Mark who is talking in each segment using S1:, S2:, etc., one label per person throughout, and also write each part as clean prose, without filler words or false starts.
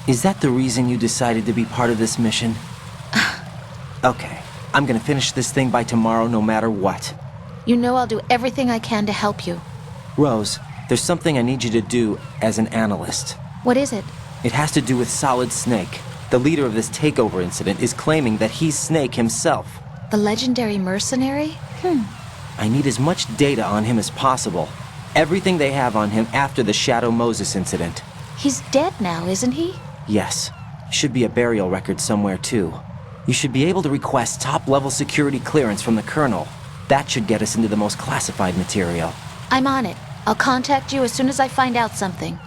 S1: Is that the reason you decided to be part of this mission? Okay, I'm gonna finish this thing by tomorrow no matter what.
S2: You know I'll do everything I can to help you.
S1: Rose, there's something I need you to do as an analyst.
S2: What is it?
S1: It has to do with Solid Snake. The leader of this takeover incident is claiming that he's Snake himself.
S2: The legendary mercenary?
S1: I need as much data on him as possible. Everything they have on him after the Shadow Moses incident.
S2: He's dead now, isn't he?
S1: Yes. Should be a burial record somewhere, too. You should be able to request top-level security clearance from the Colonel. That should get us into the most classified material.
S2: I'm on it. I'll contact you as soon as I find out something.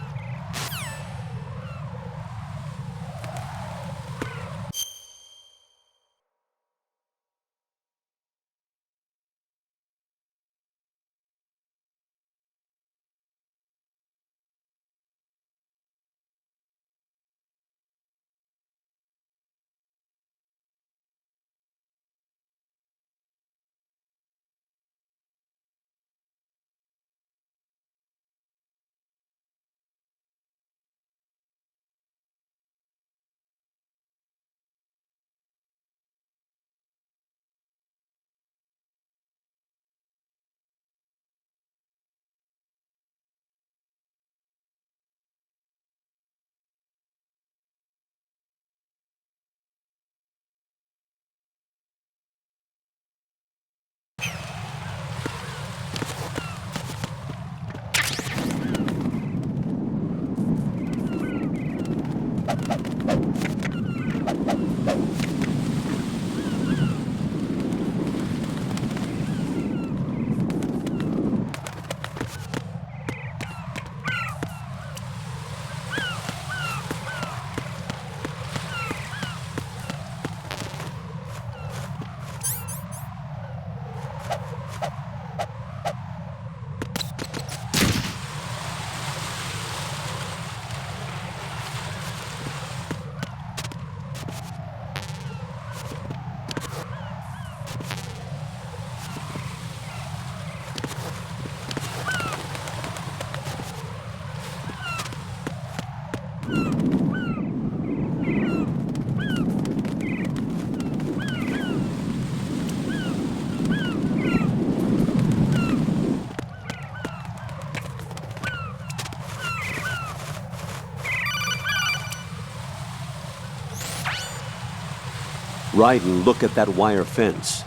S3: Raiden, look at that wire fence.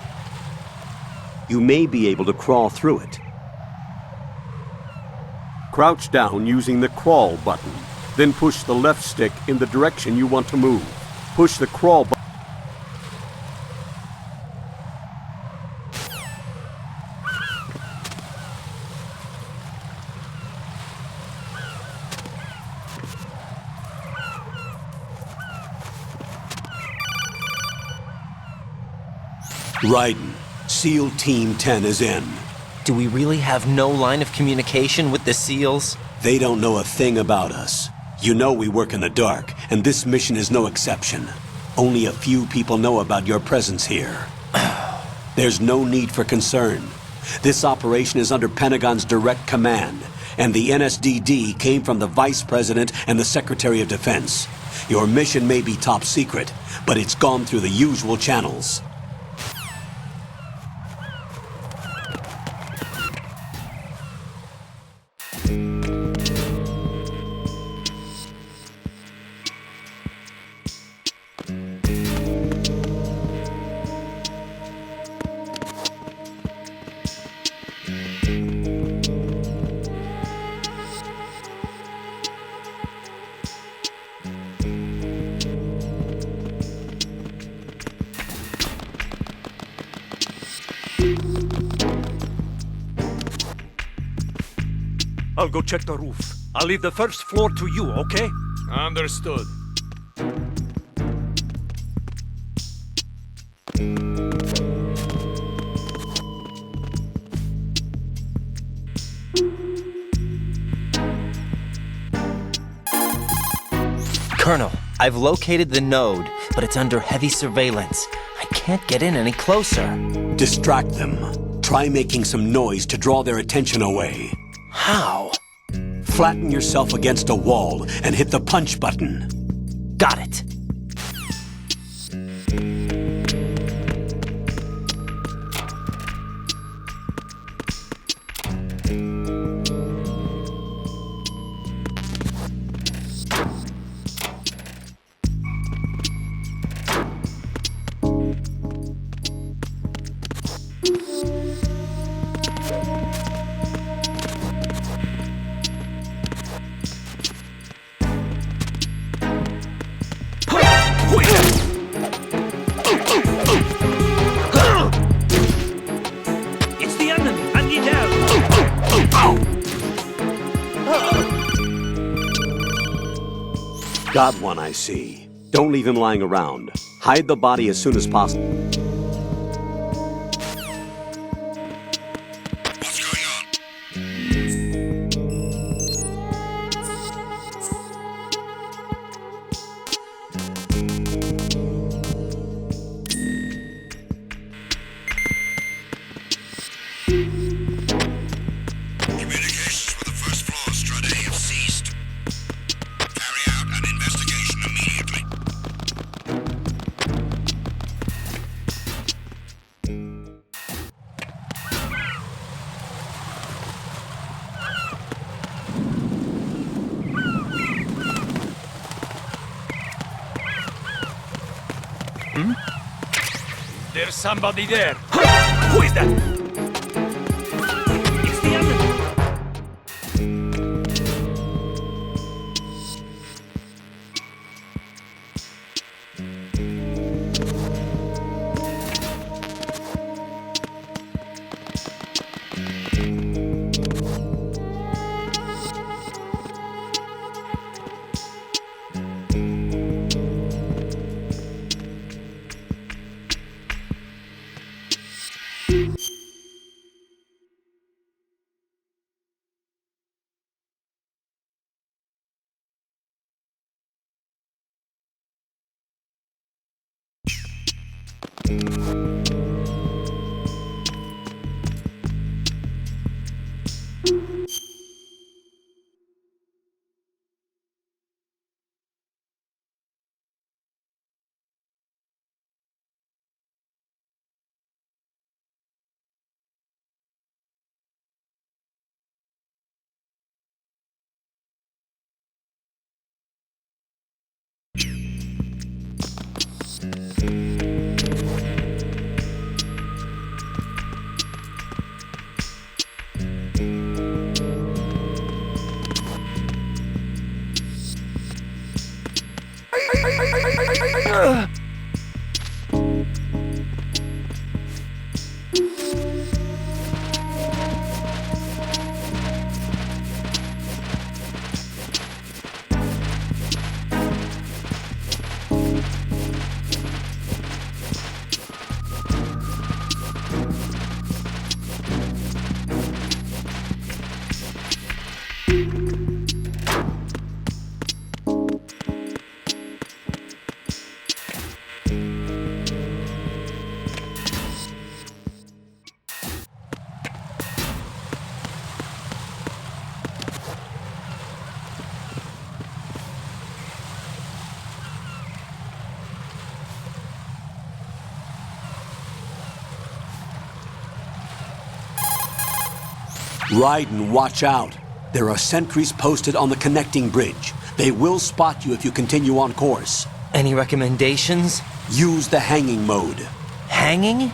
S3: You may be able to crawl through it. Crouch down using the crawl button. Then push the left stick in the direction you want to move. Push the crawl button. Raiden, SEAL Team 10 is in.
S1: Do we really have no line of communication with the SEALs?
S3: They don't know a thing about us. You know we work in the dark, and this mission is no exception. Only a few people know about your presence here. There's no need for concern. This operation is under Pentagon's direct command, and the NSDD came from the Vice President and the Secretary of Defense. Your mission may be top secret, but it's gone through the usual channels.
S4: I'll go check the roof. I'll leave the first floor to you, okay?
S5: Understood.
S1: Colonel, I've located the node, but it's under heavy surveillance. I can't get in any closer.
S3: Distract them. Try making some noise to draw their attention away.
S1: How?
S3: Flatten yourself against a wall and hit the punch button.
S1: Got it.
S4: It's the enemy! And get down!
S3: Got one, I see. Don't leave him lying around. Hide the body as soon as possible.
S5: Communications with the first floor, Strata A have ceased. Carry out an investigation immediately.
S4: There's somebody there! Who is that? It's the enemy!
S3: Raiden, watch out. There are sentries posted on the connecting bridge. They will spot you if you continue on course.
S1: Any recommendations?
S3: Use the hanging mode.
S1: Hanging?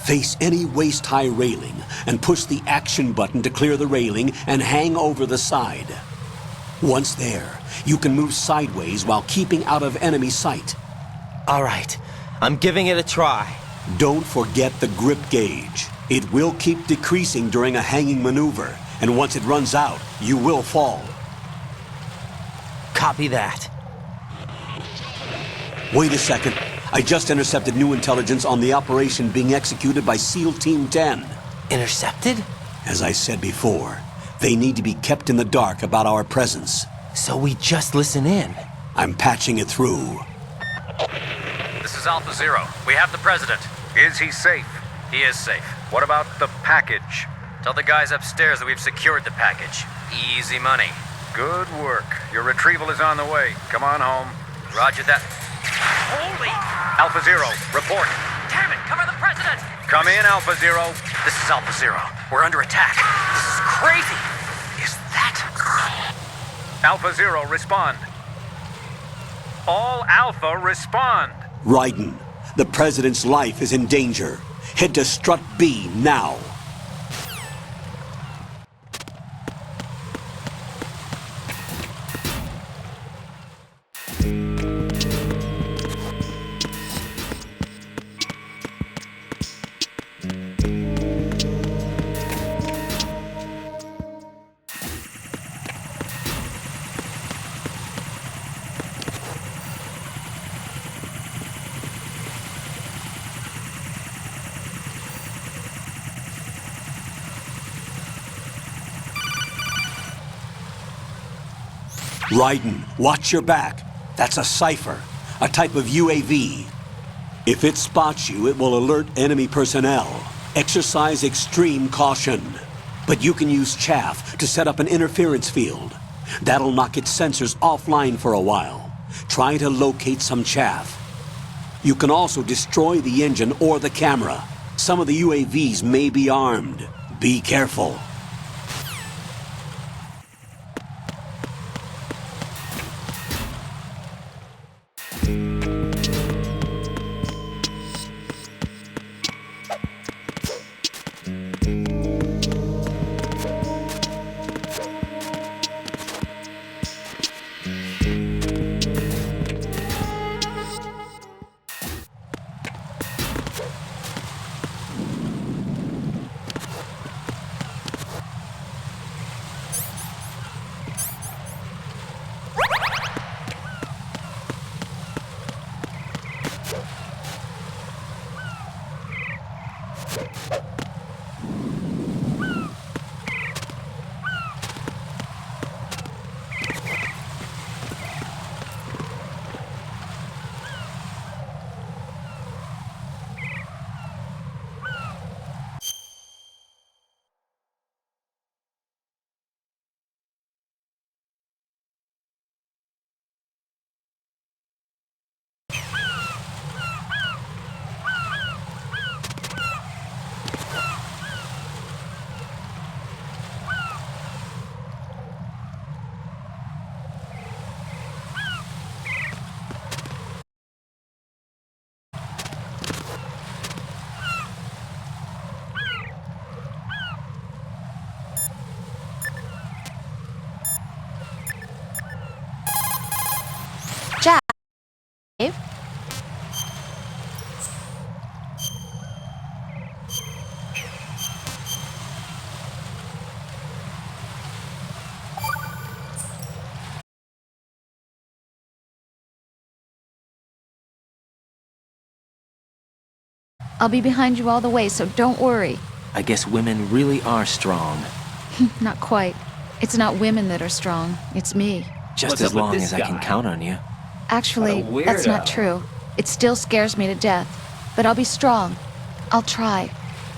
S3: Face any waist-high railing and push the action button to clear the railing and hang over the side. Once there, you can move sideways while keeping out of enemy sight.
S1: All right, I'm giving it a try.
S3: Don't forget the grip gauge. It will keep decreasing during a hanging maneuver, and once it runs out, you will fall.
S1: Copy that.
S3: Wait a second. I just intercepted new intelligence on the operation being executed by SEAL Team 10.
S1: Intercepted?
S3: As I said before, they need to be kept in the dark about our presence.
S1: So we just listen in.
S3: I'm patching it through.
S6: This is Alpha Zero. We have the president. Is he safe? He is safe. What about the package? Tell the guys upstairs that we've secured the package. Easy money. Good work. Your retrieval is on the way. Come on home. Roger that. Holy! Alpha Zero, report.
S7: Damn it! Cover the president!
S6: Come in, Alpha Zero.
S7: This is Alpha Zero. We're under attack. This is crazy! Is that...
S6: Alpha Zero, respond. All Alpha, respond.
S3: Raiden, the President's life is in danger. Head to Strut B now. Raiden, watch your back. That's a cipher, a type of UAV. If it spots you, it will alert enemy personnel. Exercise extreme caution. But you can use chaff to set up an interference field. That'll knock its sensors offline for a while. Try to locate some chaff. You can also destroy the engine or the camera. Some of the UAVs may be armed. Be careful.
S2: Jack? Dave? I'll be behind you all the way, so don't worry.
S1: I guess women really are strong.
S2: Not quite. It's not women that are strong, it's me.
S1: Just as long as I can count on you.
S2: Actually, that's not true. It still scares me to death. But I'll be strong. I'll try.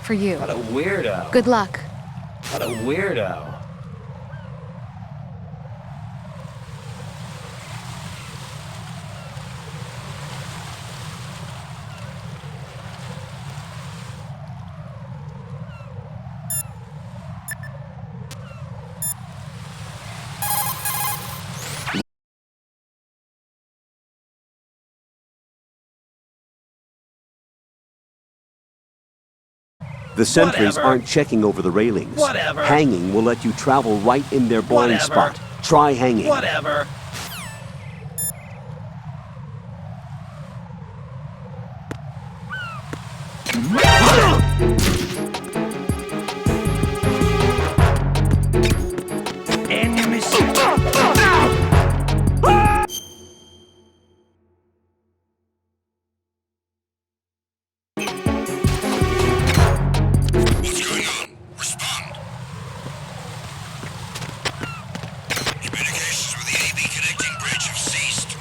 S2: For you.
S8: What a weirdo.
S2: Good luck.
S8: What a weirdo.
S3: The sentries
S8: Whatever.
S3: aren't checking over the railings.
S8: Whatever.
S3: Hanging will let you travel right in their blind
S8: Whatever.
S3: spot. Try hanging.
S8: Whatever.
S5: What's going on? Respond. Communications with the AB connecting bridge have ceased.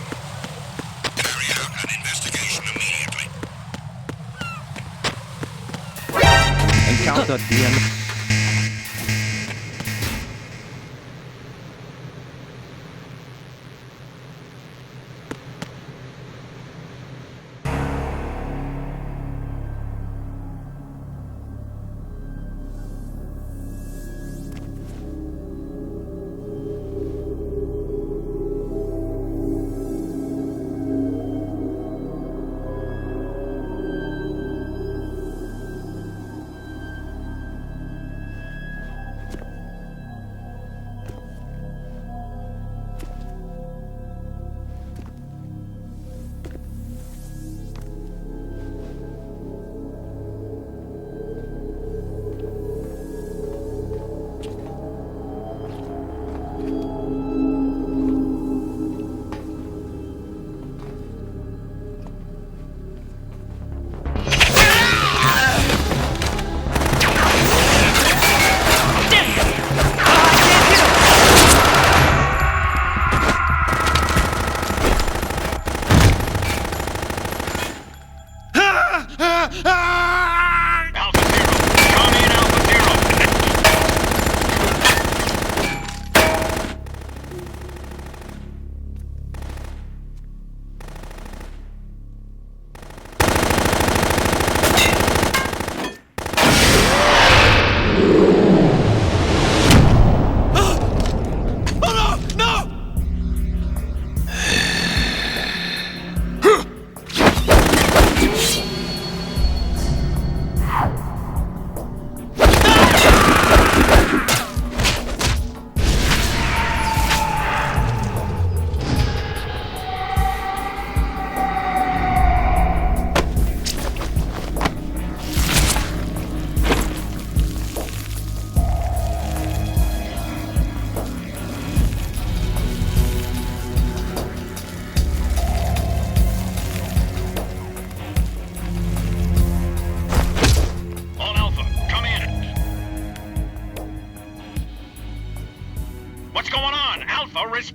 S5: Carry out an investigation immediately.
S1: Encounter DM.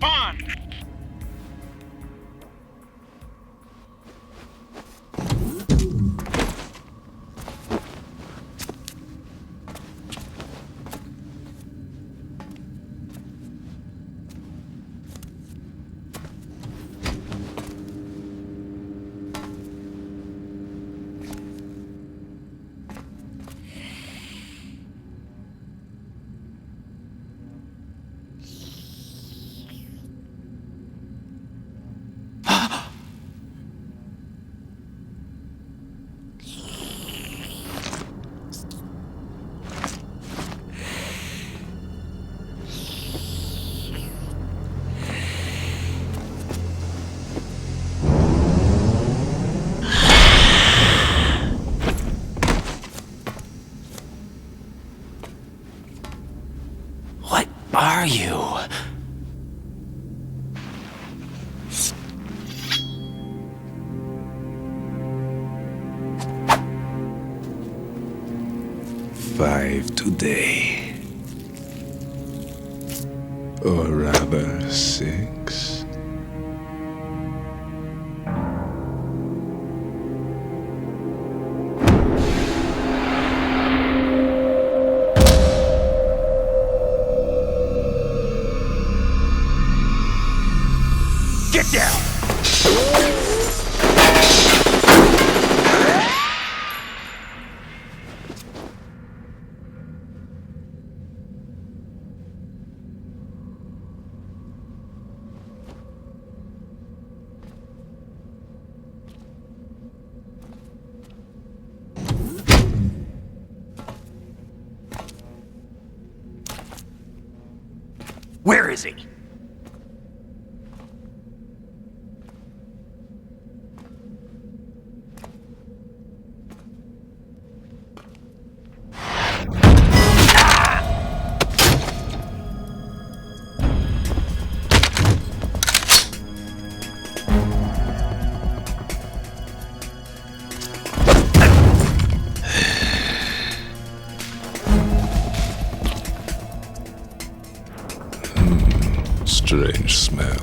S7: Respond!
S1: What are you?
S9: Five today. Or rather, 6.
S7: Get down! Where is he?
S9: Strange smell.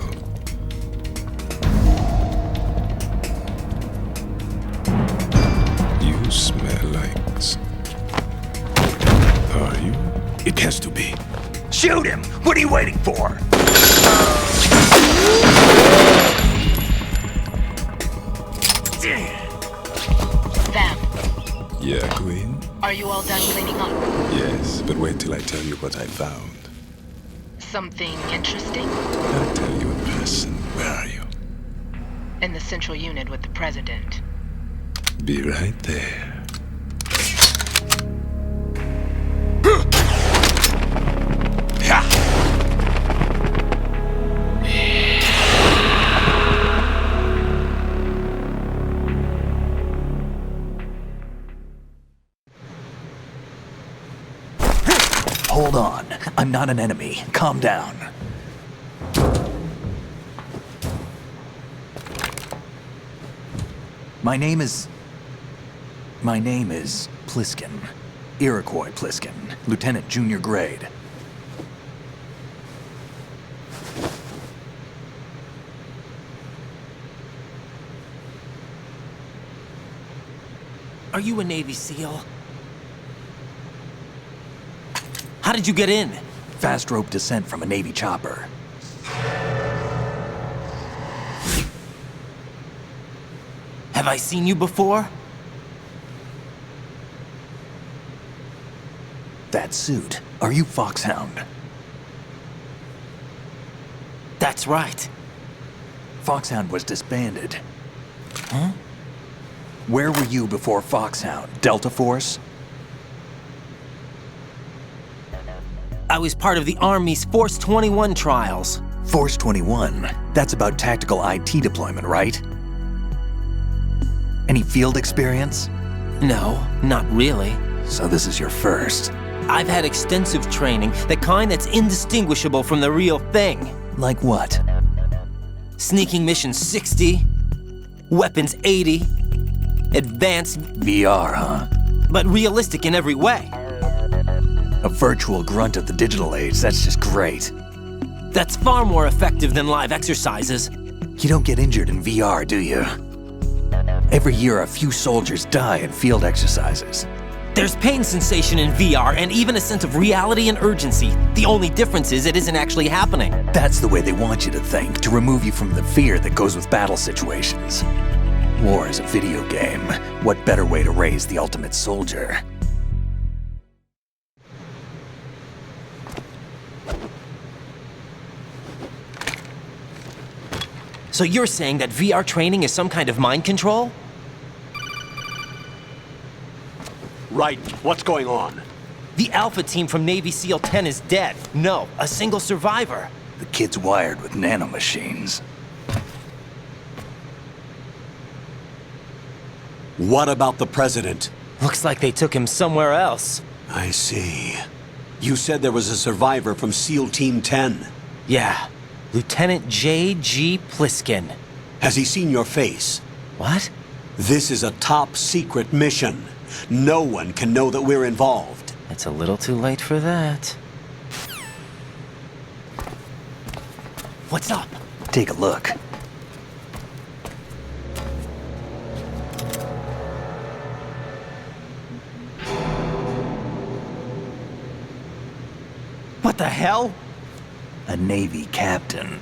S9: You smell like... Are you? It has to be.
S7: Shoot him! What are you waiting for?
S10: Vam,
S9: Yeah, Queen?
S10: are you all done cleaning up?
S9: Yes, but wait till I tell you what I found.
S10: Something interesting?
S9: I'll tell you in person. Where are you?
S10: In the central unit with the president.
S9: Be right there.
S7: Hold on. I'm not an enemy. Calm down. My name is Pliskin. Iroquois Pliskin. Lieutenant Junior Grade.
S1: Are you a Navy SEAL? How did you get in?
S7: Fast rope descent from a Navy chopper.
S1: Have I seen you before?
S7: That suit. Are you Foxhound?
S1: That's right.
S7: Foxhound was disbanded. Huh? Where were you before Foxhound? Delta Force?
S1: I was part of the Army's Force 21 trials.
S7: Force 21? That's about tactical IT deployment, right? Any field experience?
S1: No, not really.
S7: So this is your first.
S1: I've had extensive training, the kind that's indistinguishable from the real thing.
S7: Like what?
S1: Sneaking mission 60, weapons 80, advanced,
S7: VR, huh?
S1: but realistic in every way.
S7: A virtual grunt of the digital age, that's just great.
S1: That's far more effective than live exercises.
S7: You don't get injured in VR, do you? Every year, a few soldiers die in field exercises.
S1: There's pain sensation in VR and even a sense of reality and urgency. The only difference is it isn't actually happening.
S7: That's the way they want you to think, to remove you from the fear that goes with battle situations. War is a video game. What better way to raise the ultimate soldier?
S1: So you're saying that VR training is some kind of mind control?
S3: Right, what's going on?
S1: The Alpha team from Navy SEAL 10 is dead. No, a single survivor.
S7: The kid's wired with nanomachines.
S3: What about the president?
S1: Looks like they took him somewhere else.
S3: I see. You said there was a survivor from SEAL Team 10.
S1: Yeah, Lieutenant J.G. Pliskin.
S3: Has he seen your face?
S1: What?
S3: This is a top secret mission. No one can know that we're involved.
S1: It's a little too late for that. What's up?
S7: Take a look.
S1: What the hell?
S7: A Navy captain.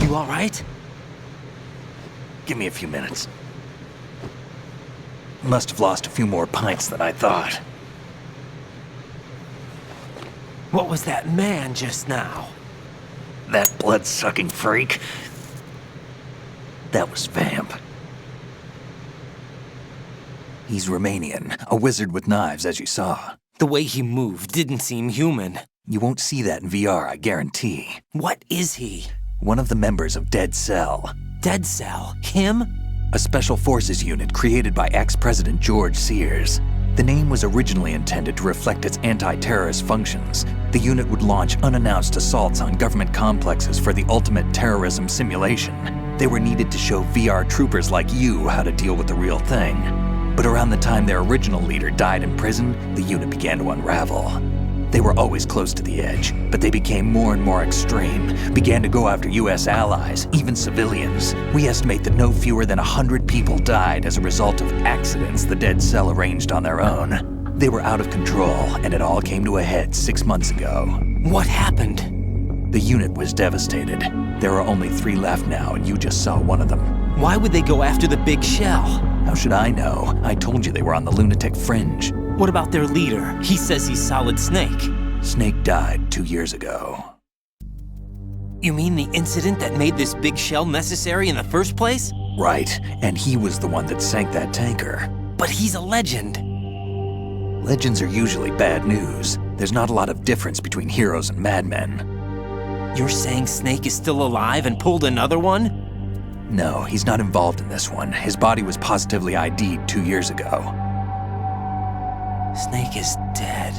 S1: You all right?
S7: Give me a few minutes. Must have lost a few more pints than I thought.
S1: What was that man just now?
S7: That blood-sucking freak? That was Vamp. He's Romanian, a wizard with knives, as you saw.
S1: The way he moved didn't seem human.
S7: You won't see that in VR, I guarantee.
S1: What is he?
S7: One of the members of Dead Cell.
S1: Dead Cell? Him?
S7: A special forces unit created by ex-President George Sears. The name was originally intended to reflect its anti-terrorist functions. The unit would launch unannounced assaults on government complexes for the ultimate terrorism simulation. They were needed to show VR troopers like you how to deal with the real thing. But around the time their original leader died in prison, the unit began to unravel. They were always close to the edge, but they became more and more extreme, began to go after US allies, even civilians. We estimate that no fewer than 100 people died as a result of accidents the Dead Cell arranged on their own. They were out of control, and it all came to a head 6 months ago.
S1: What happened?
S7: The unit was devastated. There are only 3 left now, and you just saw one of them.
S1: Why would they go after the big shell?
S7: How should I know? I told you they were on the lunatic fringe.
S1: What about their leader? He says he's Solid Snake.
S7: Snake died 2 years ago.
S1: You mean the incident that made this big shell necessary in the first place?
S7: Right, and he was the one that sank that tanker.
S1: But he's a legend.
S7: Legends are usually bad news. There's not a lot of difference between heroes and madmen.
S1: You're saying Snake is still alive and pulled another one?
S7: No, he's not involved in this one. His body was positively ID'd 2 years ago.
S1: Snake is dead.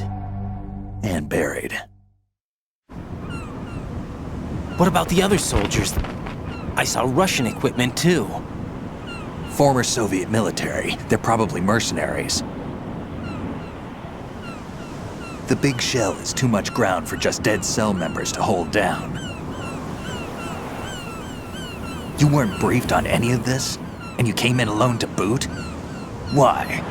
S7: And buried.
S1: What about the other soldiers? I saw Russian equipment too.
S7: Former Soviet military. They're probably mercenaries. The big shell is too much ground for just Dead Cell members to hold down. You weren't briefed on any of this? And you came in alone to boot? Why?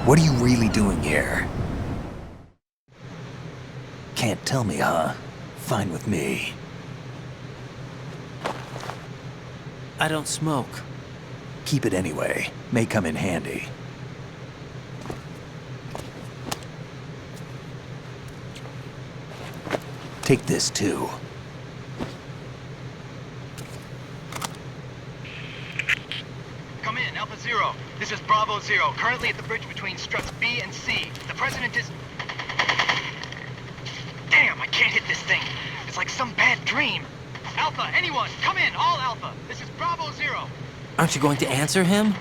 S7: What are you really doing here? Can't tell me, huh? Fine with me.
S1: I don't smoke.
S7: Keep it anyway. May come in handy. Take this too.
S11: Come in, Alpha Zero. This is Bravo Zero, currently at the bridge between struts B and C. The President is... Damn, I can't hit this thing. It's like some bad dream. Alpha, anyone, come in, all Alpha. This is Bravo Zero.
S1: Aren't you going to answer him?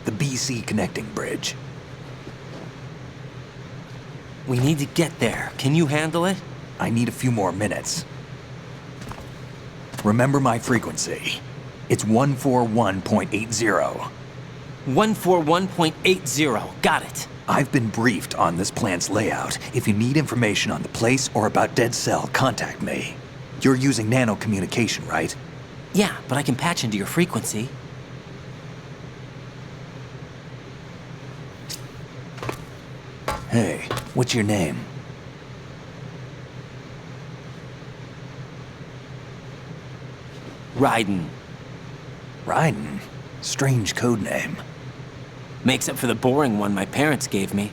S7: The B-C connecting bridge.
S1: We need to get there. Can you handle it?
S7: I need a few more minutes. Remember my frequency. It's 141.80.
S1: 141.80. Got it.
S7: I've been briefed on this plant's layout. If you need information on the place or about Dead Cell, contact me. You're using nano communication, right?
S1: Yeah, but I can patch into your frequency.
S7: Hey, what's your name?
S1: Raiden.
S7: Raiden? Strange code name.
S1: Makes up for the boring one my parents gave me.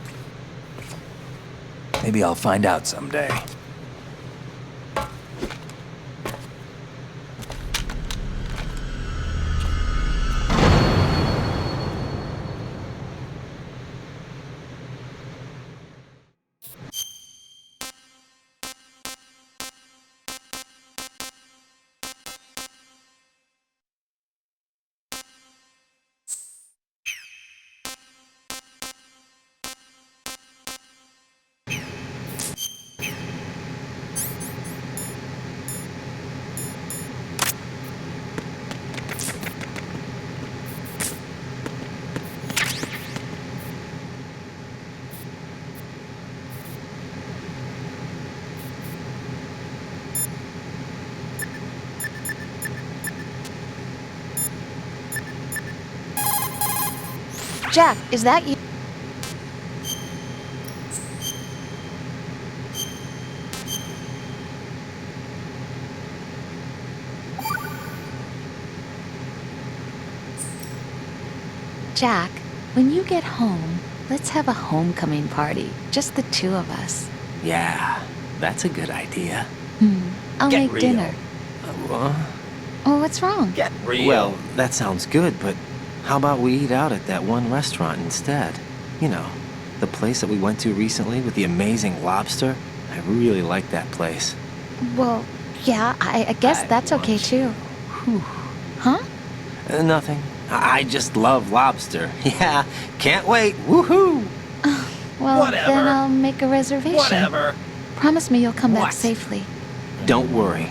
S7: Maybe I'll find out someday.
S2: Jack, is that you? Jack, when you get home, let's have a homecoming party. Just the two of us.
S1: Yeah, that's a good idea.
S2: I'll
S1: Get
S2: make
S1: real.
S2: dinner.
S1: Uh,
S2: Oh, what's wrong?
S1: Get real. Well, that sounds good, but how about we eat out at that one restaurant instead? You know, the place that we went to recently with the amazing lobster. I really like that place.
S2: Well, yeah, I guess that's okay too. Huh?
S1: Nothing. I just love lobster. Yeah, can't wait. Woohoo!
S2: Well,
S1: Whatever.
S2: then I'll make a reservation.
S1: Whatever.
S2: Promise me you'll come back
S1: What?
S2: safely.
S1: Don't worry.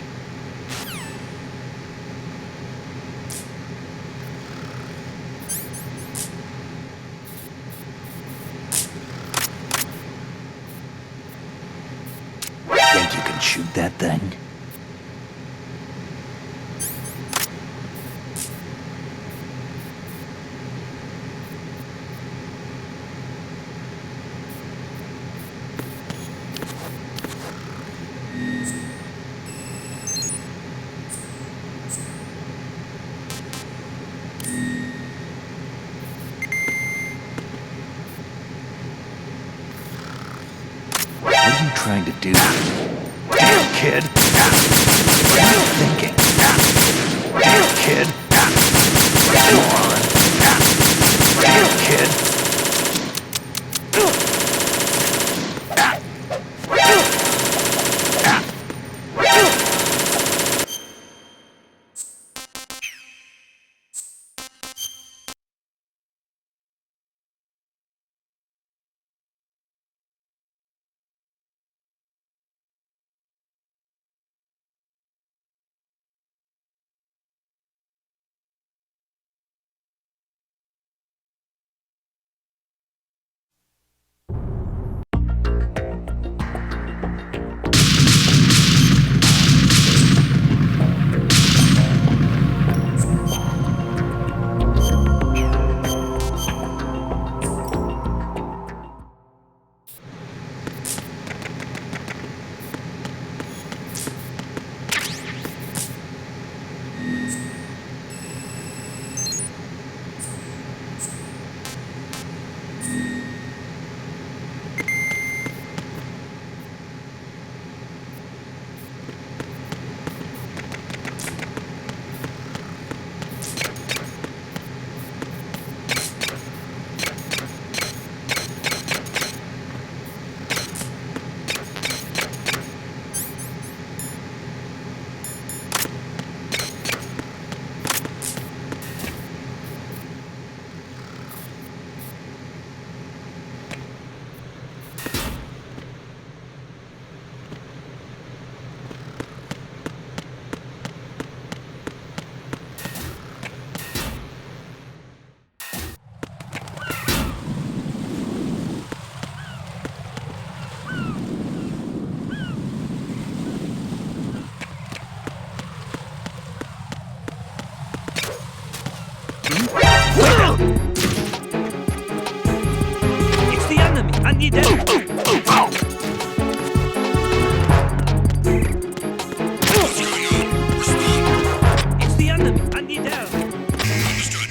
S7: Think you can shoot that thing? What are you trying to do? Damn, kid! What are you thinking? Damn, kid! Moron! Damn, kid!
S4: need help.
S5: What's going on? Respond.
S4: It's the enemy. I need help.
S5: Understood.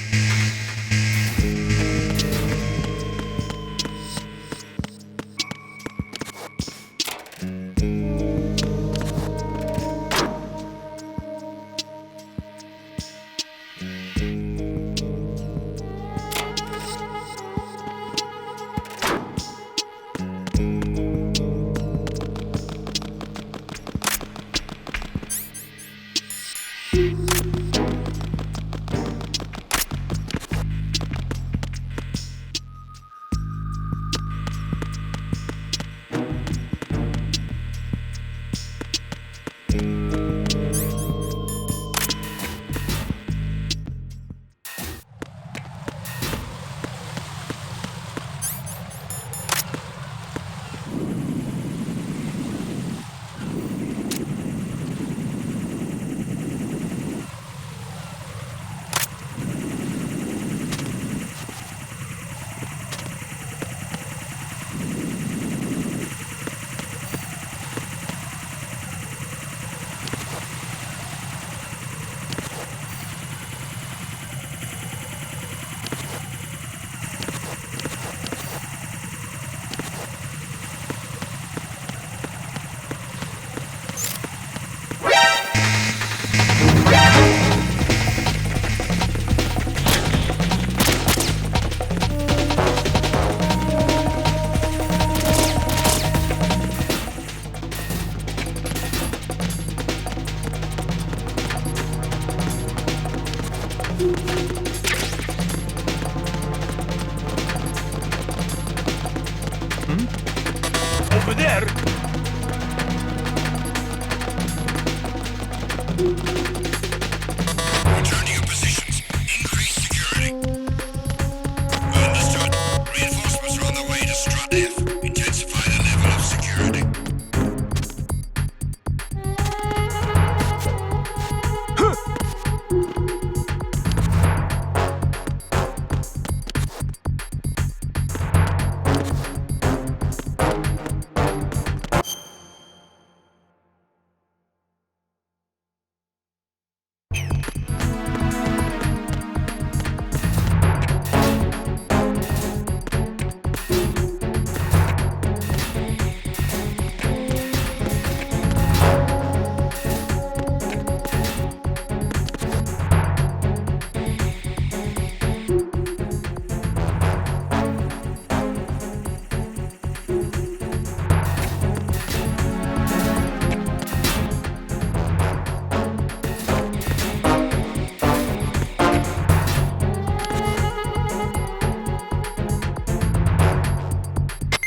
S4: Over there.
S5: Return to your positions. Increase security. Understood. Reinforcements are on their way to Strut F. Intensify the level of security.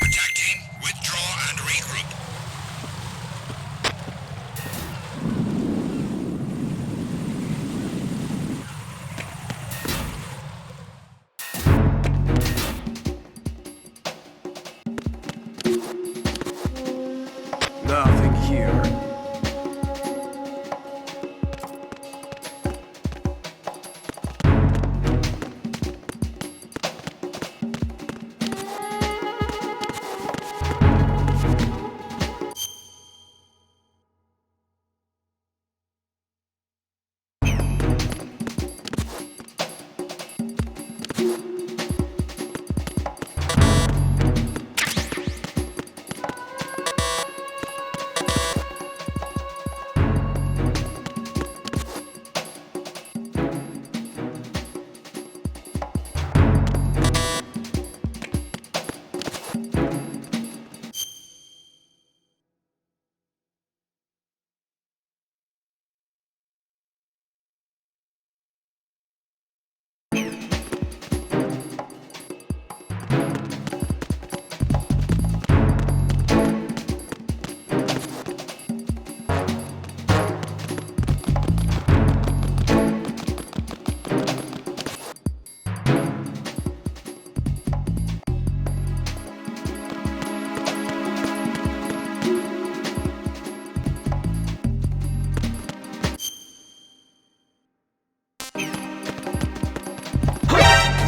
S5: Attack team, withdraw and regroup.
S8: Nothing here.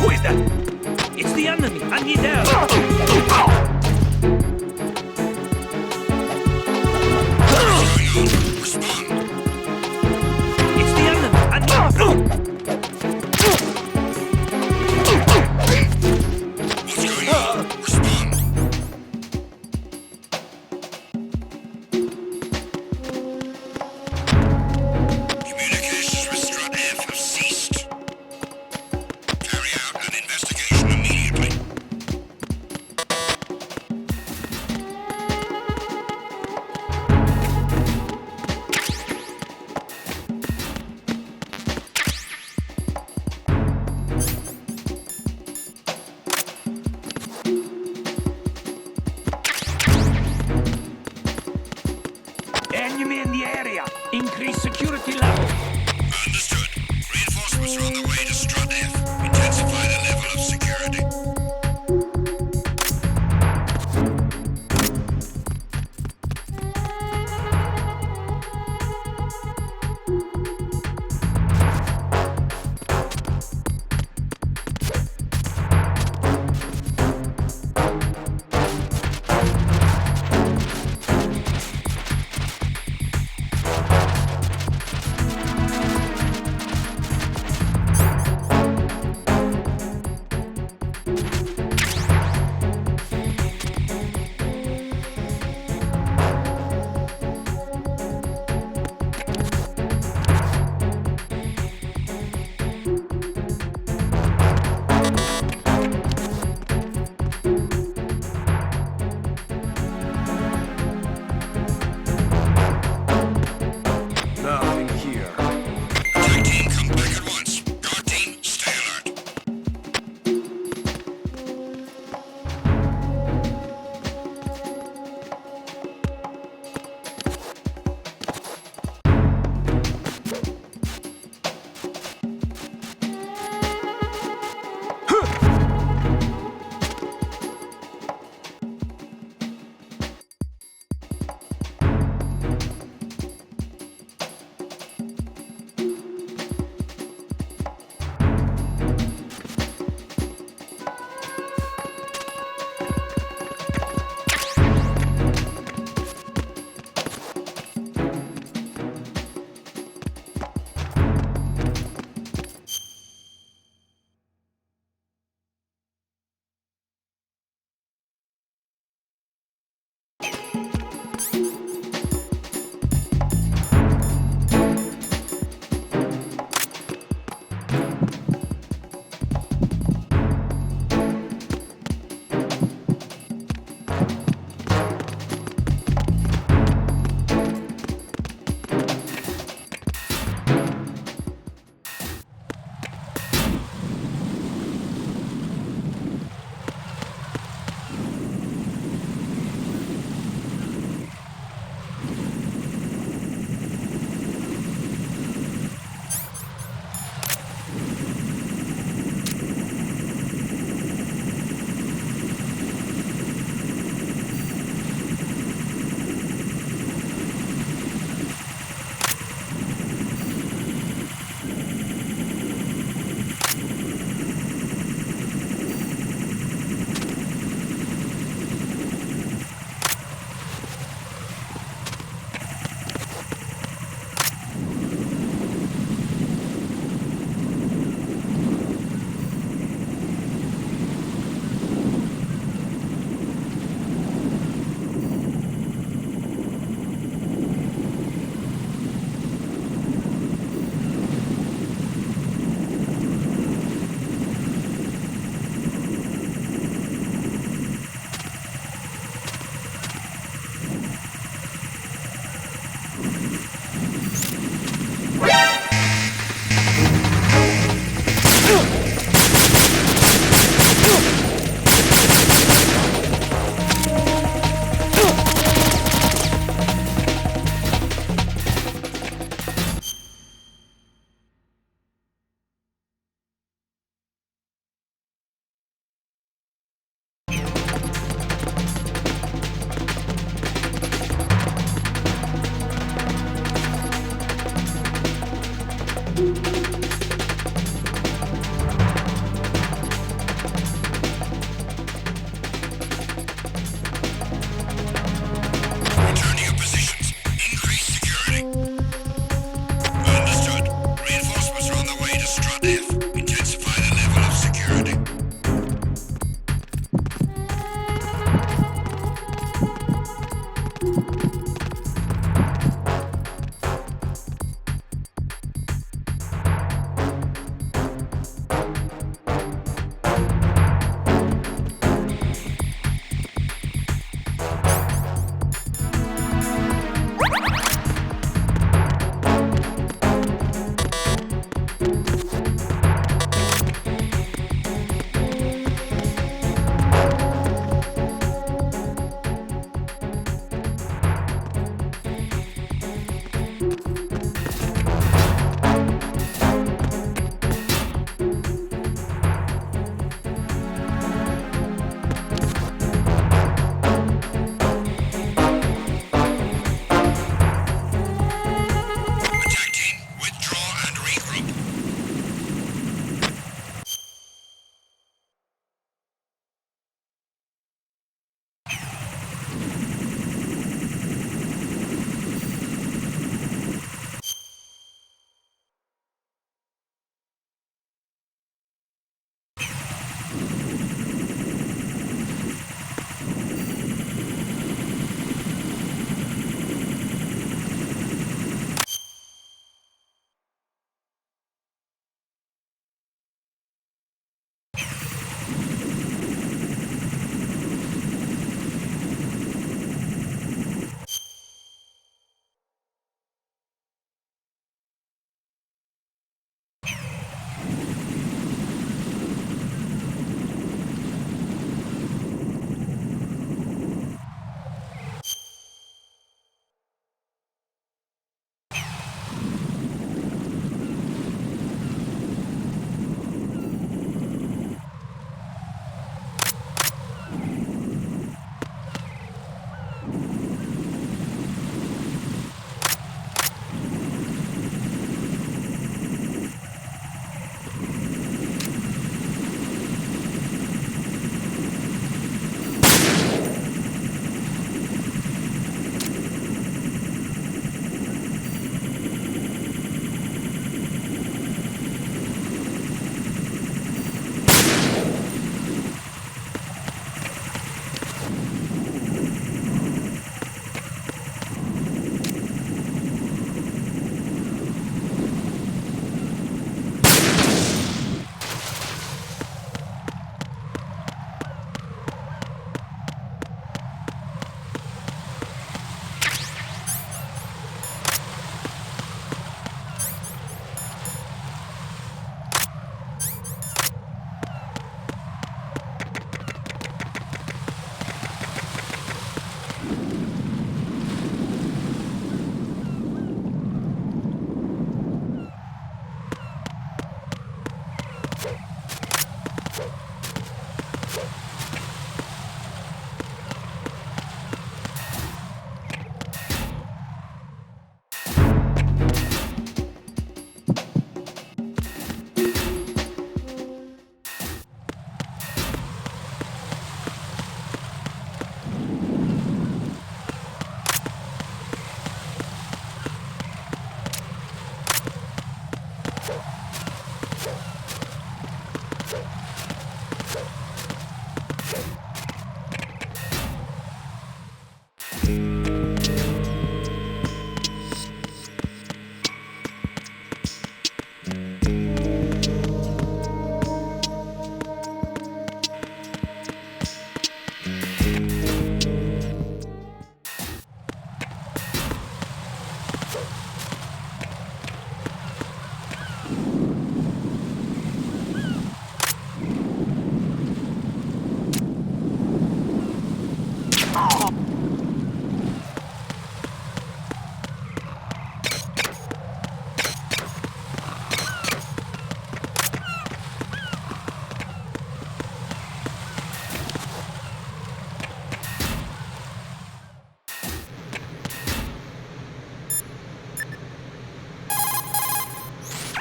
S4: Who is that? It's the enemy. I need help. area. Increase security level.
S5: Understood. Reinforcements are on the way to Strut F. Intensify the level of security.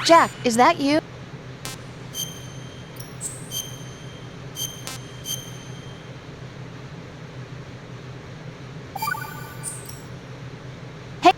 S2: Jack, is that you? Hey.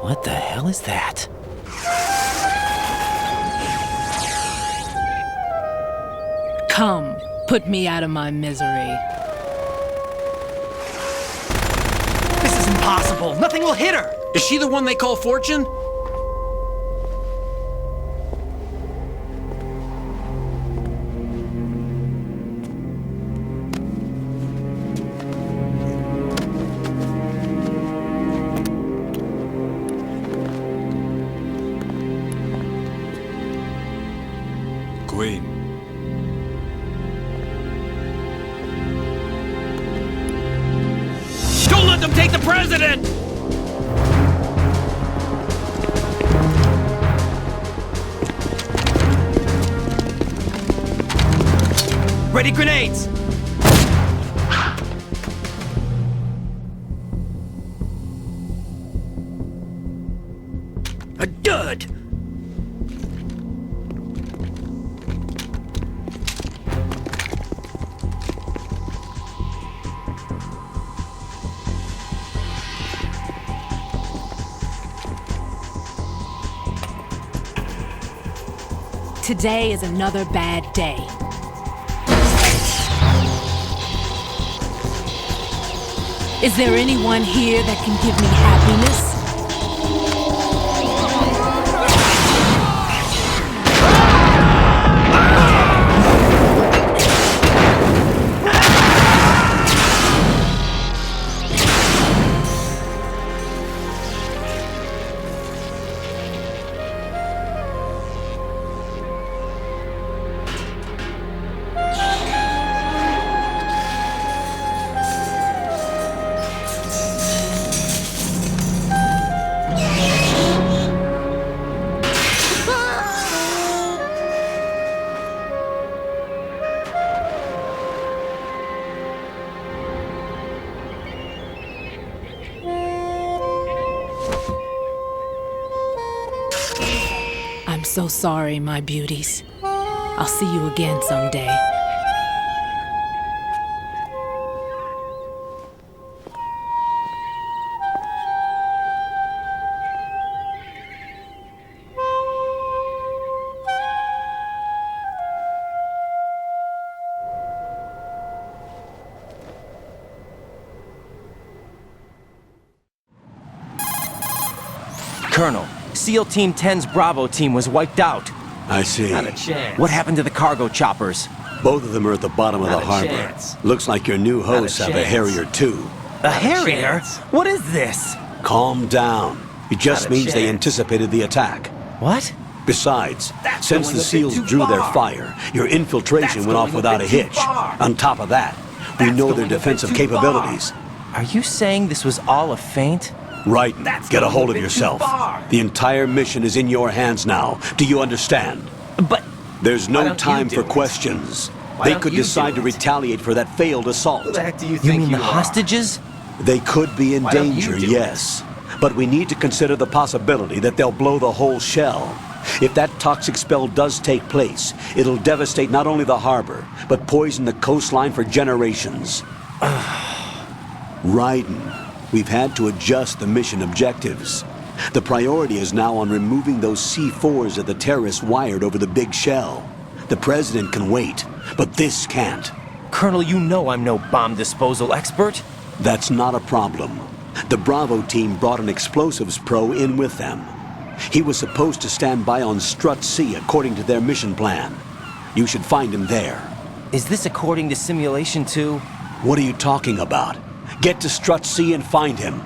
S1: What the hell is that?
S12: Come, put me out of my misery.
S11: This is impossible. Nothing will hit her.
S8: Is she the one they call Fortune?
S9: Queen.
S8: Don't let them take the president!
S11: Ready grenades!
S8: A dud!
S12: Today is another bad day. Is there anyone here that can give me happiness? I'm so sorry, my beauties. I'll see you again someday.
S1: Colonel, SEAL Team 10's Bravo team was wiped out.
S3: I see.
S8: Not a chance.
S1: What happened to the cargo choppers?
S3: Both of them are at the bottom of
S8: Not
S3: the
S8: a
S3: harbor.
S8: chance.
S3: Looks like your new hosts have a
S8: chance.
S3: Harrier too.
S1: A Harrier?
S8: chance.
S1: What is this?
S3: Calm down. It just
S8: Not a
S3: means they
S8: chance.
S3: anticipated the attack.
S1: What?
S3: Besides,
S8: That's
S3: since
S8: going
S3: the
S8: a bit
S3: SEALs
S8: too
S3: drew their
S8: far.
S3: fire, your infiltration
S8: That's
S3: went off
S8: going a
S3: without a
S8: bit too
S3: hitch.
S8: far.
S3: On top of that, we
S8: That's
S3: know
S8: going
S3: their
S8: a bit
S3: defensive
S8: too
S3: capabilities.
S1: Are you saying this was all a feint?
S3: Right.
S8: That's
S3: Get a
S8: going a
S3: hold of
S8: bit too
S3: yourself.
S8: far.
S3: The entire mission is in your hands now. Do you understand?
S1: But
S3: There's
S8: Why
S3: no
S8: don't you
S3: time
S8: do
S3: for
S8: it?
S3: questions.
S8: Why
S3: They
S8: don't
S3: could
S8: you
S3: decide
S8: do
S3: to
S8: it?
S3: retaliate for that failed assault.
S8: Who the heck do you
S1: you
S8: think
S1: mean the
S8: are?
S1: hostages?
S3: They could be in
S8: Why don't you
S3: danger,
S8: do it?
S3: yes. But we need to consider the possibility that they'll blow the whole shell. If that toxic spell does take place, it'll devastate not only the harbor, but poison the coastline for generations. Raiden, we've had to adjust the mission objectives. The priority is now on removing those C4s that the terrorists wired over the big shell. The president can wait, but this can't.
S1: Colonel, you know I'm no bomb disposal expert.
S3: That's not a problem. The Bravo team brought an explosives pro in with them. He was supposed to stand by on Strut C according to their mission plan. You should find him there.
S1: Is this according to simulation 2?
S3: What are you talking about? Get to Strut C and find him.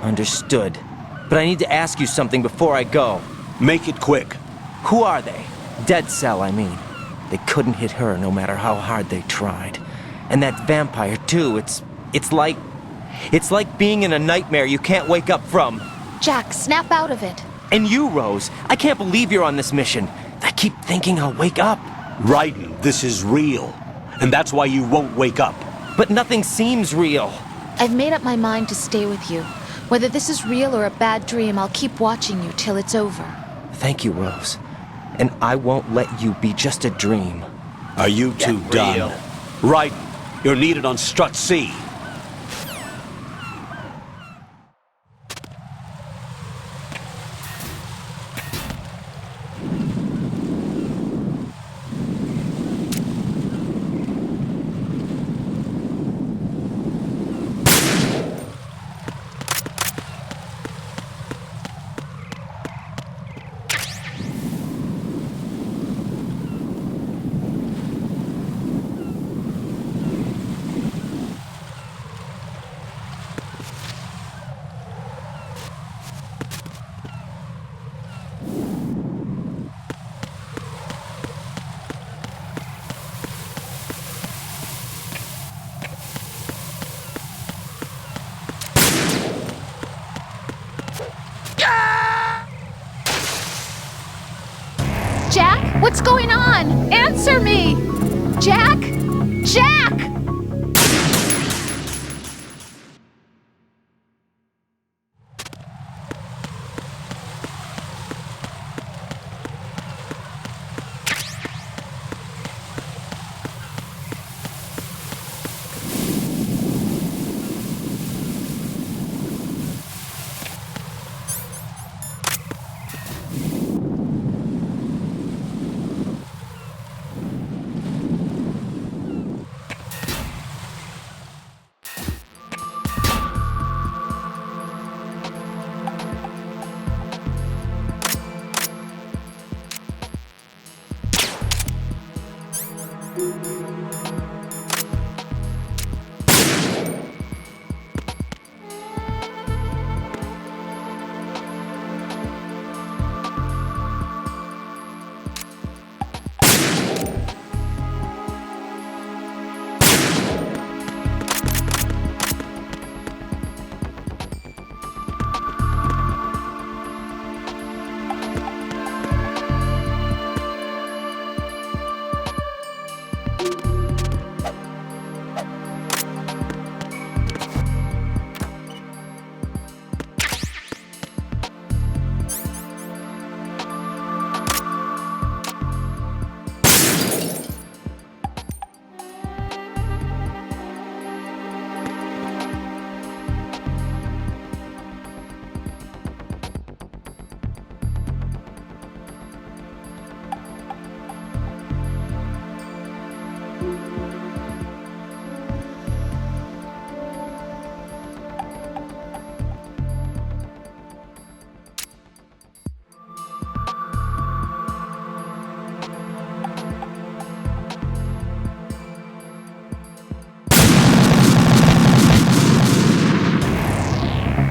S1: Understood. But I need to ask you something before I go.
S3: Make it quick.
S1: Who are they? Dead Cell, I mean. They couldn't hit her no matter how hard they tried. And that vampire, too, it's like being in a nightmare you can't wake up from.
S2: Jack, snap out of it.
S1: And you, Rose, I can't believe you're on this mission. I keep thinking I'll wake up.
S3: Raiden, this is real. And that's why you won't wake up.
S1: But nothing seems real.
S2: I've made up my mind to stay with you. Whether this is real or a bad dream, I'll keep watching you till it's over.
S1: Thank you, Rose. And I won't let you be just a dream.
S3: Are you two done?
S8: real.
S3: Raiden, you're needed on Strut C.
S2: Answer me! Jack? Jack!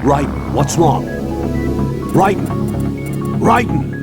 S3: Raiden, what's wrong? Raiden! Raiden!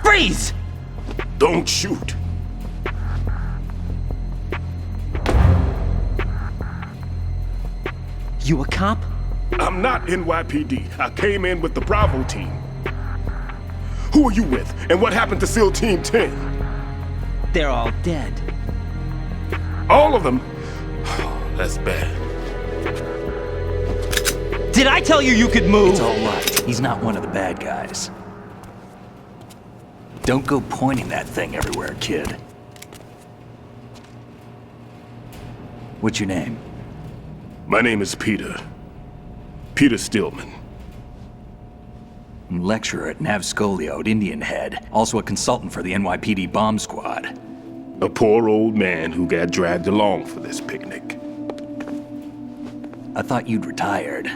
S1: Freeze!
S13: Don't shoot.
S1: You a cop?
S13: I'm not NYPD. I came in with the Bravo team. Who are you with? And what happened to SEAL Team 10?
S1: They're all dead.
S13: All of them? Oh, that's bad.
S1: Did I tell you you could move?
S7: It's all right. He's not one of the bad guys. Don't go pointing that thing everywhere, kid. What's your name?
S13: My name is Peter. Peter Stillman.
S7: Lecturer at Navscolio at Indian Head. Also a consultant for the NYPD bomb squad.
S13: A poor old man who got dragged along for this picnic.
S7: I thought you'd retired.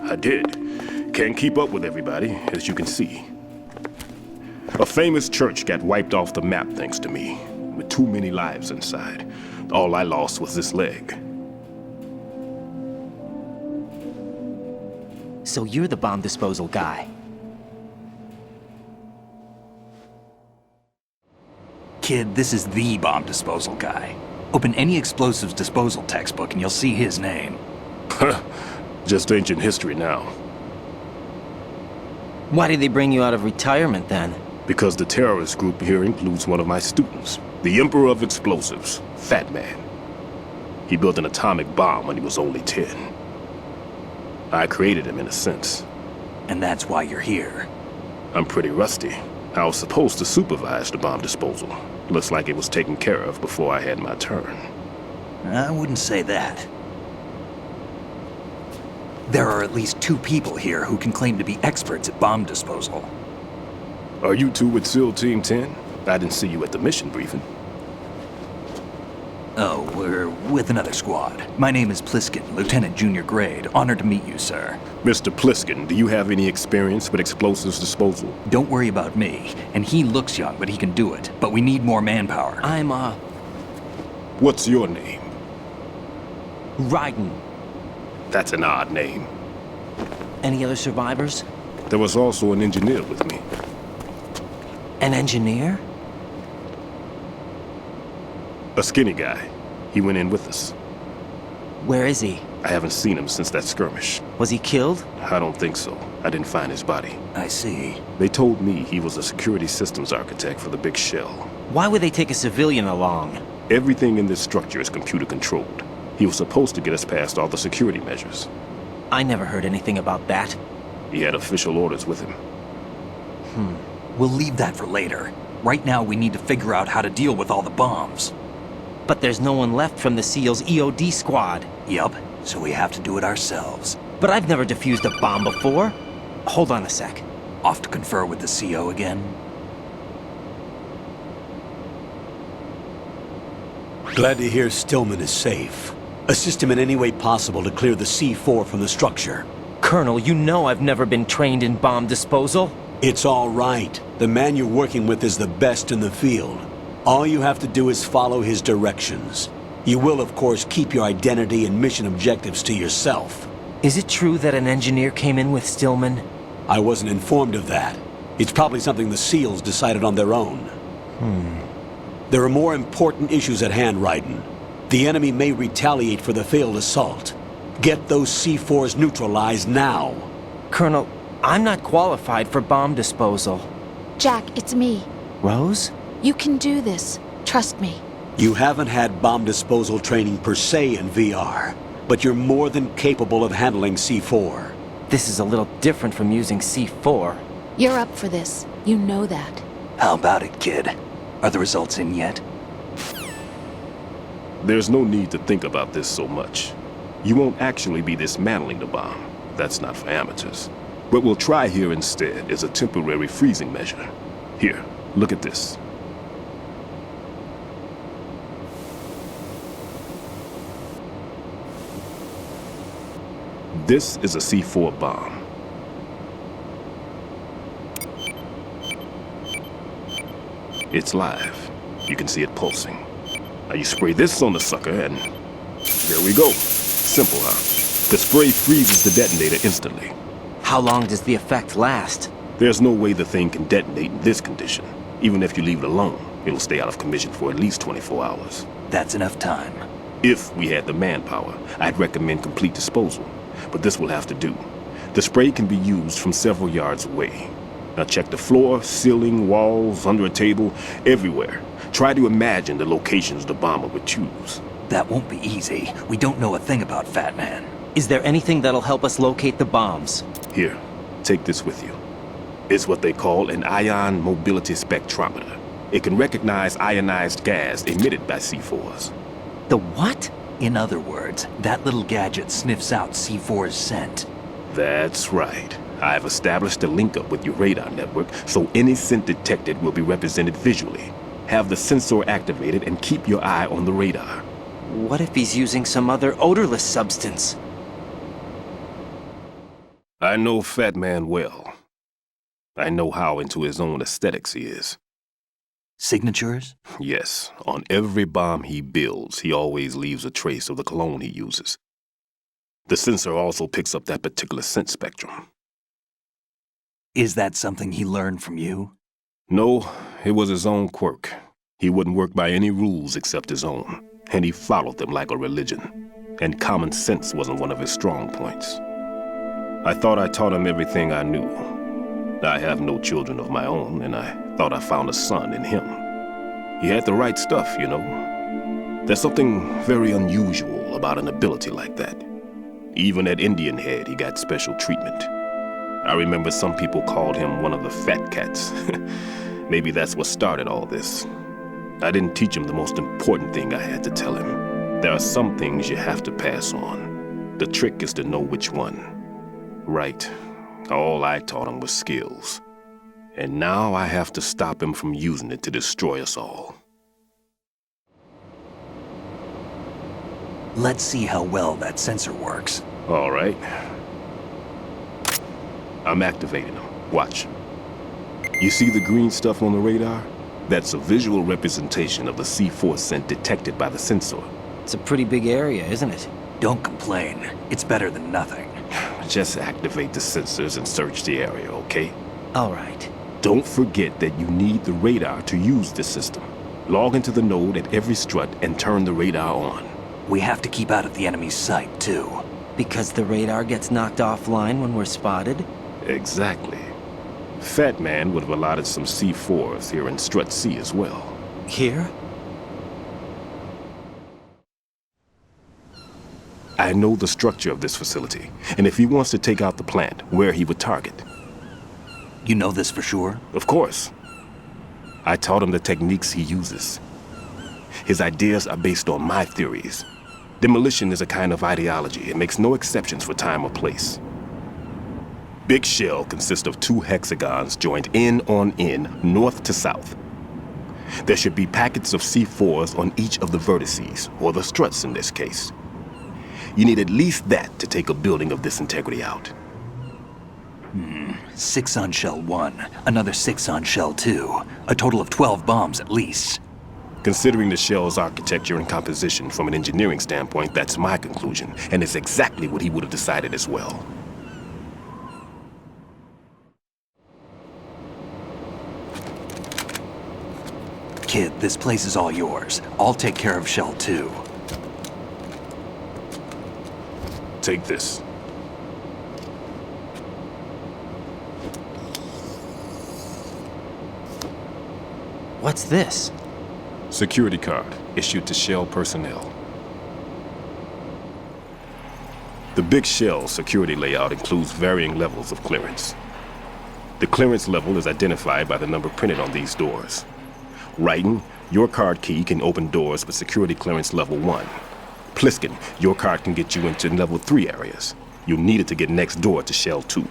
S13: I did. Can't keep up with everybody, as you can see. A famous church got wiped off the map thanks to me, with too many lives inside. All I lost was this leg.
S1: So you're the bomb disposal guy.
S7: Kid, this is the bomb disposal guy. Open any explosives disposal textbook and you'll see his name.
S13: Just ancient history now.
S1: Why did they bring you out of retirement then?
S13: Because the terrorist group here includes one of my students, the Emperor of Explosives, Fat Man. He built an atomic bomb when he was only 10. I created him in a sense.
S7: And that's why you're here.
S13: I'm pretty rusty. I was supposed to supervise the bomb disposal. Looks like it was taken care of before I had my turn.
S7: I wouldn't say that. There are at least 2 people here who can claim to be experts at bomb disposal.
S13: Are you two with SEAL Team 10? I didn't see you at the mission briefing.
S7: Oh, we're with another squad. My name is Pliskin, Lieutenant Junior Grade. Honored to meet you, sir.
S13: Mr. Pliskin, do you have any experience with explosives disposal?
S7: Don't worry about me. And he looks young, but he can do it. But we need more manpower.
S1: I'm,
S13: What's your name?
S1: Raiden.
S13: That's an odd name.
S1: Any other survivors?
S13: There was also an engineer with me.
S1: An engineer?
S13: A skinny guy. He went in with us.
S1: Where is he?
S13: I haven't seen him since that skirmish.
S1: Was he killed?
S13: I don't think so. I didn't find his body.
S7: I see.
S13: They told me he was a security systems architect for the big shell.
S1: Why would they take a civilian along?
S13: Everything in this structure is computer controlled. He was supposed to get us past all the security measures.
S1: I never heard anything about that.
S13: He had official orders with him.
S7: We'll leave that for later. Right now, we need to figure out how to deal with all the bombs.
S1: But there's no one left from the SEAL's EOD squad.
S7: Yup, so we have to do it ourselves.
S1: But I've never defused a bomb before. Hold on a sec.
S7: Off to confer with the CO again?
S3: Glad to hear Stillman is safe. Assist him in any way possible to clear the C4 from the structure.
S1: Colonel, you know I've never been trained in bomb disposal.
S3: It's all right. The man you're working with is the best in the field. All you have to do is follow his directions. You will, of course, keep your identity and mission objectives to yourself.
S1: Is it true that an engineer came in with Stillman?
S3: I wasn't informed of that. It's probably something the SEALs decided on their own. There are more important issues at hand, Raiden. The enemy may retaliate for the failed assault. Get those C4s neutralized now.
S1: Colonel, I'm not qualified for bomb disposal.
S2: Jack, it's me.
S1: Rose?
S2: You can do this. Trust me.
S3: You haven't had bomb disposal training per se in VR, but you're more than capable of handling C4.
S1: This is a little different from using C4.
S2: You're up for this. You know that.
S7: How about it, kid? Are the results in yet?
S13: There's no need to think about this so much. You won't actually be dismantling the bomb. That's not for amateurs. What we'll try here instead is a temporary freezing measure. Here, look at this. This is a C4 bomb. It's live. You can see it pulsing. Now you spray this on the sucker and there we go. Simple, huh? The spray freezes the detonator instantly.
S1: How long does the effect last?
S13: There's no way the thing can detonate in this condition. Even if you leave it alone, it'll stay out of commission for at least 24 hours.
S7: That's enough time.
S13: If we had the manpower, I'd recommend complete disposal. But this will have to do. The spray can be used from several yards away. Now check the floor, ceiling, walls, under a table, everywhere. Try to imagine the locations the bomber would choose.
S7: That won't be easy. We don't know a thing about Fat Man.
S1: Is there anything that'll help us locate the bombs?
S13: Here, take this with you. It's what they call an ion mobility spectrometer. It can recognize ionized gas emitted by C4s.
S1: The what?
S7: In other words, that little gadget sniffs out C4's scent.
S13: That's right. I've established a link up with your radar network, so any scent detected will be represented visually. Have the sensor activated and keep your eye on the radar.
S1: What if he's using some other odorless substance?
S13: I know Fat Man well. I know how into his own aesthetics he is.
S7: Signatures?
S13: Yes, on every bomb he builds, he always leaves a trace of the cologne he uses. The sensor also picks up that particular scent spectrum.
S7: Is that something he learned from you?
S13: No, it was his own quirk. He wouldn't work by any rules except his own. and he followed them like a religion. And common sense wasn't one of his strong points. I thought I taught him everything I knew. I have no children of my own, and I thought I found a son in him. He had the right stuff, you know. There's something very unusual about an ability like that. Even at Indian Head, he got special treatment. I remember some people called him one of the fat cats. Maybe that's what started all this. I didn't teach him the most important thing I had to tell him. There are some things you have to pass on. The trick is to know which one. Right. All I taught him was skills. And now I have to stop him from using it to destroy us all.
S7: Let's see how well that sensor works.
S13: All right. I'm activating them. Watch. You see the green stuff on the radar? That's a visual representation of the C4 scent detected by the sensor.
S1: It's a pretty big area, isn't it?
S7: Don't complain. It's better than nothing.
S13: Just activate the sensors and search the area, okay?
S1: All right.
S13: Don't forget that you need the radar to use this system. Log into the node at every strut and turn the radar on.
S7: We have to keep out of the enemy's sight, too.
S1: Because the radar gets knocked offline when we're spotted?
S13: Exactly. Fat Man would have allotted some C4s here in Strut C as well.
S1: Here?
S13: I know the structure of this facility, and if he wants to take out the plant, where he would target.
S7: You know this for sure?
S13: Of course. I taught him the techniques he uses. His ideas are based on my theories. Demolition is a kind of ideology. It makes no exceptions for time or place. Big Shell consists of 2 hexagons joined end on end, north to south. There should be packets of C4s on each of the vertices, or the struts in this case. You need at least that to take a building of this integrity out.
S7: 6 on Shell 1, another 6 on Shell 2. A total of 12 bombs at least.
S13: Considering the shell's architecture and composition from an engineering standpoint, that's my conclusion, and it's exactly what he would have decided as well.
S7: Kid, this place is all yours. I'll take care of Shell 2.
S13: Take this.
S1: What's this?
S13: Security card, issued to Shell personnel. The Big Shell security layout includes varying levels of clearance. The clearance level is identified by the number printed on these doors. Raiden, your card key can open doors with security clearance level 1. Pliskin, your card can get you into level 3 areas. You'll need it to get next door to Shell 2.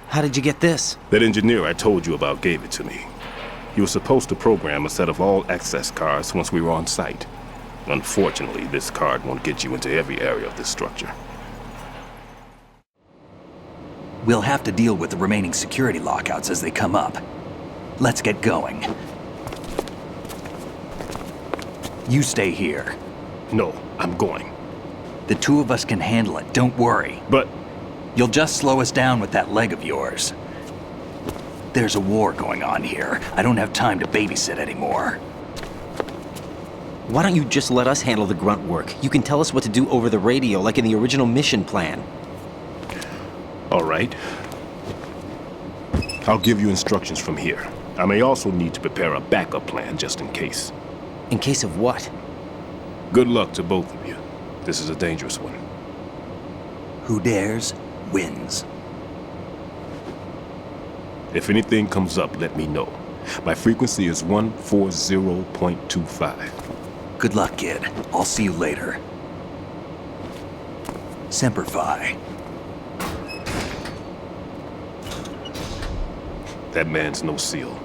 S1: How did you get this?
S13: That engineer I told you about gave it to me. He was supposed to program a set of all access cards once we were on site. Unfortunately, this card won't get you into every area of this structure.
S7: We'll have to deal with the remaining security lockouts as they come up. Let's get going. You stay here.
S13: No, I'm going.
S7: The 2 of us can handle it, don't worry.
S13: But...
S7: You'll just slow us down with that leg of yours. There's a war going on here. I don't have time to babysit anymore.
S1: Why don't you just let us handle the grunt work? You can tell us what to do over the radio, like in the original mission plan.
S13: All right. I'll give you instructions from here. I may also need to prepare a backup plan just in case.
S1: In case of what?
S13: Good luck to both of you. This is a dangerous one.
S7: Who dares, wins.
S13: If anything comes up, let me know. My frequency is 140.25.
S7: Good luck, kid. I'll see you later. Semper Fi.
S13: That man's no SEAL.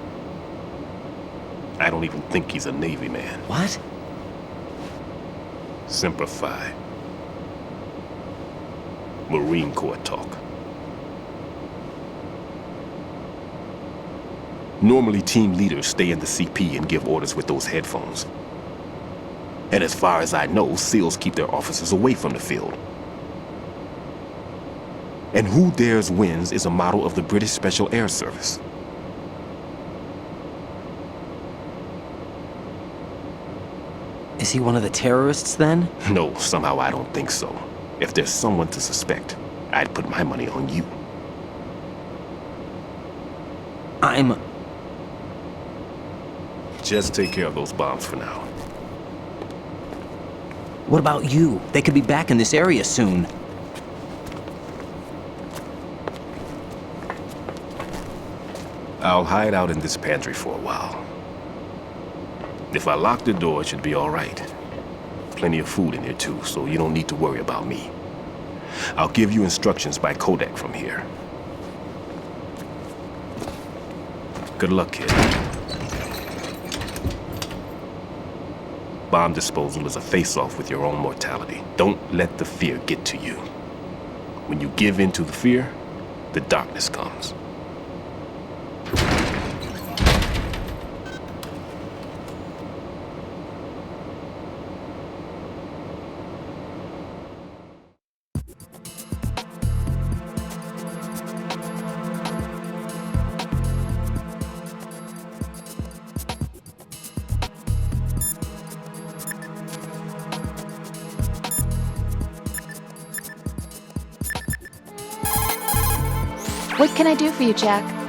S13: I don't even think he's a Navy man.
S1: What?
S13: Semper Fi. Marine Corps talk. Normally, team leaders stay in the CP and give orders with those headphones. And as far as I know, SEALs keep their officers away from the field. And Who Dares Wins is a model of the British Special Air Service.
S1: he one of the terrorists then?
S13: No, somehow I don't think so. If there's someone to suspect, I'd put my money on you. Just take care of those bombs for now.
S1: What about you? They could be back in this area soon.
S13: I'll hide out in this pantry for a while. If I lock the door, it should be all right. Plenty of food in here too, so you don't need to worry about me. I'll give you instructions by Kodak from here. Good luck, kid. Bomb disposal is a face-off with your own mortality. Don't let the fear get to you. When you give in to the fear, the darkness comes.
S2: What can I do for you, Jack?